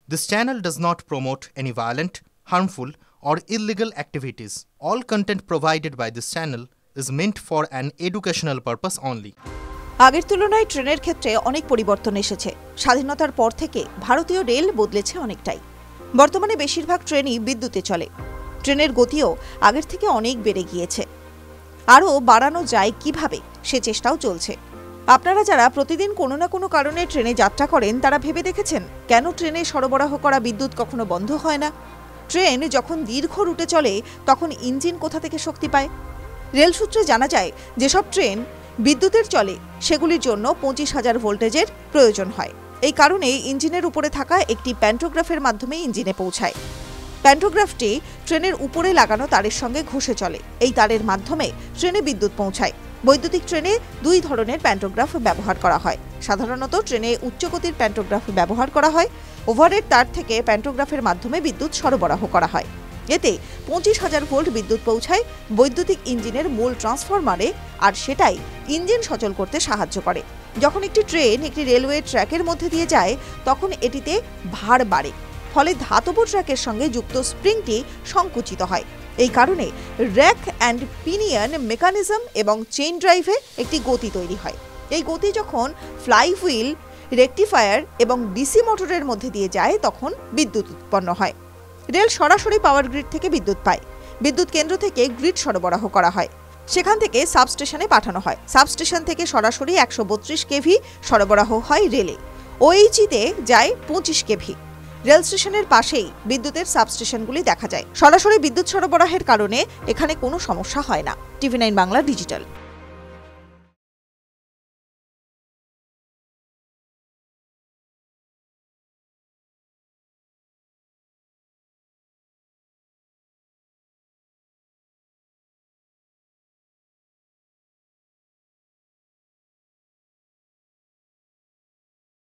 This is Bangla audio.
This channel does not promote any violent, harmful, or illegal activities. All content provided by this channel is meant for an educational purpose only. আগের তুলনায় ট্রেনের ক্ষেত্রে অনেক পরিবর্তন এসেছে। স্বাধীনতার পর থেকে ভারতীয় রেল বদলেছে অনেকটাই। বর্তমানে বেশিরভাগ ট্রেনই বিদ্যুতে চলে। ট্রেনের গতিও আগের থেকে অনেক বেড়ে গিয়েছে। আরও বাড়ানো যায় কিভাবে সে চেষ্টাও চলছে। আপনারা যারা প্রতিদিন কোনো না কোনো কারণে ট্রেনে যাত্রা করেন তারা ভেবে দেখেছেন কেন ট্রেনে সরবরাহ করা বিদ্যুৎ কখনো বন্ধ হয় না? ট্রেন যখন দীর্ঘ রুটে চলে তখন ইঞ্জিন কোথা থেকে শক্তি পায়? রেল সূত্রে জানা যায় যেসব ট্রেন বিদ্যুতের চলে সেগুলির জন্য 25,000 ভোল্টেজের প্রয়োজন হয়। এই কারণে ইঞ্জিনের উপরে থাকা একটি প্যান্টোগ্রাফের মাধ্যমে ইঞ্জিনে পৌঁছায়। প্যান্টোগ্রাফটি ট্রেনের উপরে লাগানো তারের সঙ্গে ঘষে চলে। এই তারের মাধ্যমে ট্রেনে বিদ্যুৎ পৌঁছায়। বৈদ্যুতিক ট্রেনে দুই ধরনের প্যান্টোগ্রাফ ব্যবহার করা হয়। সাধারণত ট্রেনে উচ্চ গতির প্যান্টোগ্রাফ ব্যবহার করা হয়। ওভারহেড তার থেকে প্যান্টোগ্রাফের মাধ্যমে বিদ্যুৎ সরবরাহ করা হয়। এতে 25,000 ভোল্ট বিদ্যুৎ পৌঁছায় বৈদ্যুতিক ইঞ্জিনের মূল ট্রান্সফরমারে, আর সেটাই ইঞ্জিন সচল করতে সাহায্য করে। যখন একটি ট্রেন একটি রেলওয়ে ট্র্যাকের মধ্যে দিয়ে যায় তখন এটিতে ভার বাড়ে, ফলে ধাতব ট্র্যাকের সঙ্গে যুক্ত স্প্রিংটি সংকুচিত হয়। এই কারণে র্যাক অ্যান্ড পিনিয়ন মেকানিজম এবং চেইন ড্রাইভে একটি গতি তৈরি হয়। এই গতি যখন ফ্লাইহুইল, রেকটিফায়ার এবং ডিসি মোটরের মধ্যে দিয়ে যায় তখন বিদ্যুৎ উৎপন্ন হয়। রেল সরাসরি পাওয়ার গ্রিড থেকে বিদ্যুৎ পায়। বিদ্যুৎ কেন্দ্র থেকে গ্রিড সরবরাহ করা হয়, সেখান থেকে সাবস্টেশনে পাঠানো হয়। সাবস্টেশন থেকে সরাসরি 132 কেভি সরবরাহ হয় রেলে। ওএইচিতে যায় 25 কেভি। রেল স্টেশনের পাশেই বিদ্যুতের সাবস্টেশনগুলি দেখা যায়। সরাসরি বিদ্যুৎ সরবরাহের কারণে এখানে কোনো সমস্যা হয় না। TV9 Bangla digital.